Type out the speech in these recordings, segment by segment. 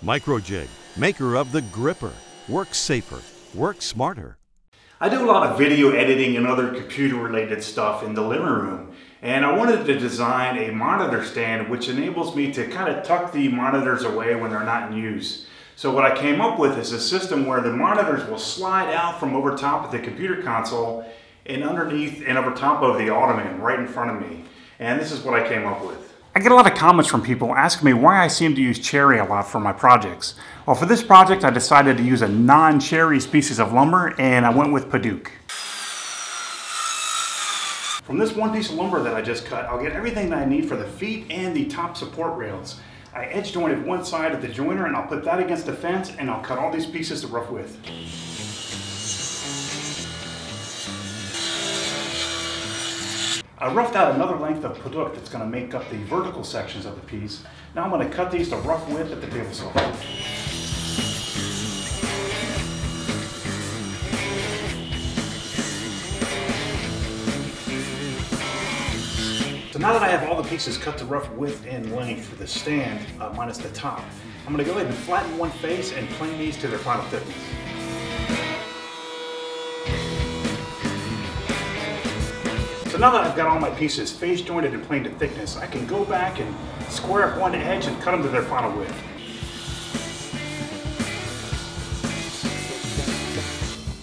Microjig, maker of the gripper. Work safer, work smarter. I do a lot of video editing and other computer related stuff in the living room, and I wanted to design a monitor stand which enables me to kind of tuck the monitors away when they're not in use. So what I came up with is a system where the monitors will slide out from over top of the computer console and underneath and over top of the ottoman right in front of me. And this is what I came up with. I get a lot of comments from people asking me why I seem to use cherry a lot for my projects. Well, for this project I decided to use a non-cherry species of lumber, and I went with Padauk. From this one piece of lumber that I just cut, I'll get everything that I need for the feet and the top support rails. I edge jointed one side of the joiner and I'll put that against the fence, and I'll cut all these pieces to rough width. I roughed out another length of Padauk that's going to make up the vertical sections of the piece. Now I'm going to cut these to rough width at the table saw. So now that I have all the pieces cut to rough width and length for the stand, minus the top, I'm going to go ahead and flatten one face and plane these to their final thickness. So now that I've got all my pieces face jointed and planed to thickness, I can go back and square up one edge and cut them to their final width.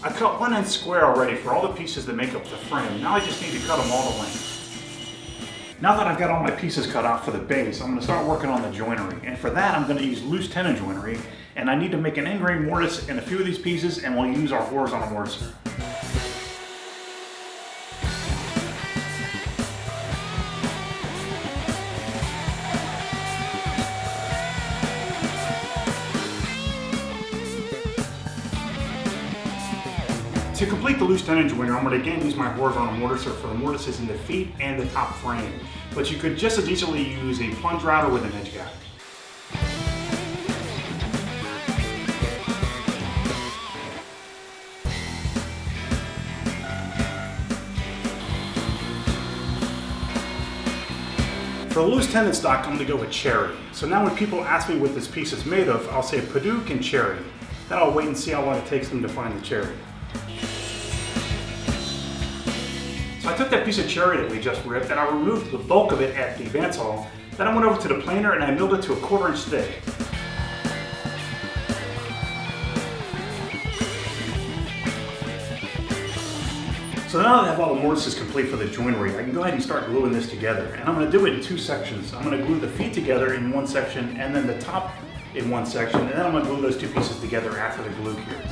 I've cut one end square already for all the pieces that make up the frame. Now I just need to cut them all to length. Now that I've got all my pieces cut out for the base, I'm going to start working on the joinery. And for that I'm going to use loose tenon joinery, and I need to make an end grain mortise in a few of these pieces, and we'll use our horizontal mortiser. To complete the loose tenon joiner, I'm going to again use my horizontal mortiser for the mortises in the feet and the top frame. But you could just as easily use a plunge router with an edge gouge. For the loose tenon stock, I'm going to go with cherry. So now when people ask me what this piece is made of, I'll say Padauk and cherry. Then I'll wait and see how long it takes them to find the cherry. So I took that piece of cherry that we just ripped and I removed the bulk of it at the bandsaw. Then I went over to the planer and I milled it to a 1/4 inch thick. So now that I have all the mortises complete for the joinery, I can go ahead and start gluing this together. And I'm going to do it in two sections. I'm going to glue the feet together in one section and then the top in one section. And then I'm going to glue those two pieces together after the glue cures.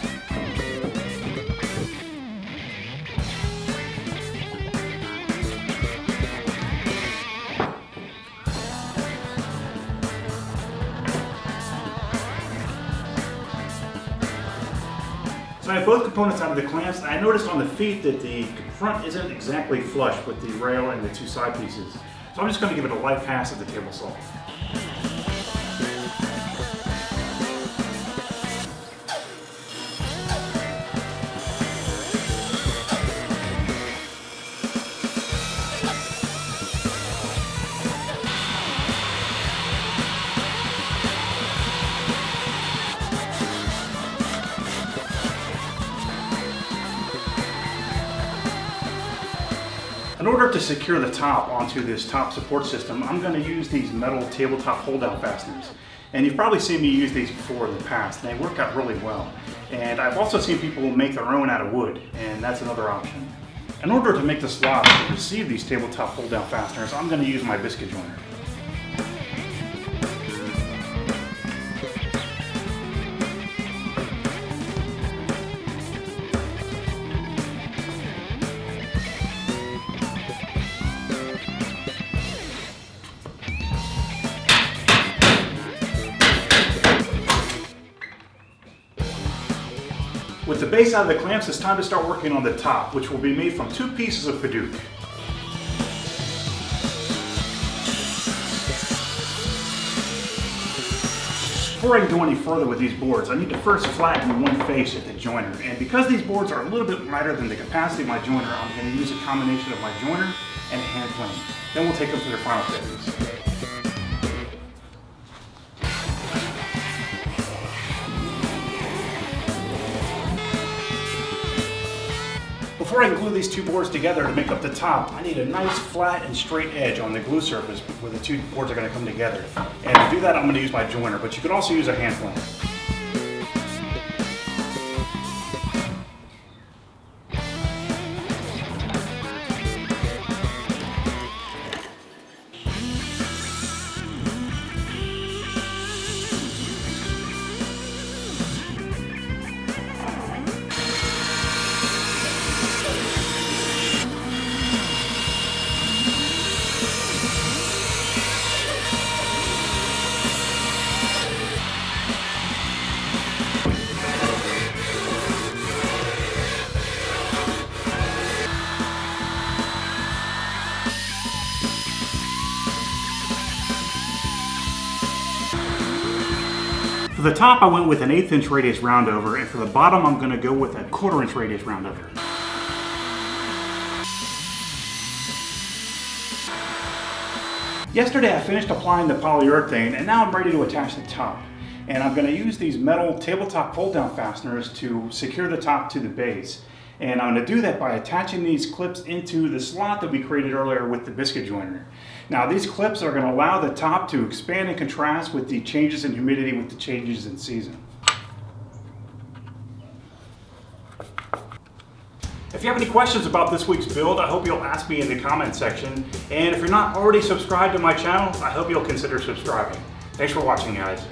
So I have both components out of the clamps, and I noticed on the feet that the front isn't exactly flush with the rail and the two side pieces. So I'm just going to give it a light pass at the table saw. In order to secure the top onto this top support system, I'm going to use these metal tabletop hold-down fasteners. And you've probably seen me use these before in the past, and they work out really well. And I've also seen people make their own out of wood, and that's another option. In order to make the slot to receive these tabletop hold-down fasteners, I'm going to use my biscuit joiner. With the base out of the clamps, it's time to start working on the top, which will be made from two pieces of Padauk. Before I can go any further with these boards, I need to first flatten one face at the joiner. And because these boards are a little bit wider than the capacity of my joiner, I'm going to use a combination of my joiner and a hand plane. Then we'll take them to their final thickness. before I glue these two boards together to make up the top, I need a nice flat and straight edge on the glue surface where the two boards are going to come together. And to do that, I'm going to use my joiner, but you could also use a hand plane. For the top, I went with an 1/8 inch radius roundover, and for the bottom, I'm going to go with a 1/4 inch radius roundover. Yesterday, I finished applying the polyurethane, and now I'm ready to attach the top. And I'm going to use these metal tabletop pull-down fasteners to secure the top to the base. And I'm going to do that by attaching these clips into the slot that we created earlier with the biscuit joiner. Now these clips are going to allow the top to expand and contrast with the changes in humidity with the changes in season. If you have any questions about this week's build, I hope you'll ask me in the comment section. And if you're not already subscribed to my channel, I hope you'll consider subscribing. Thanks for watching, guys.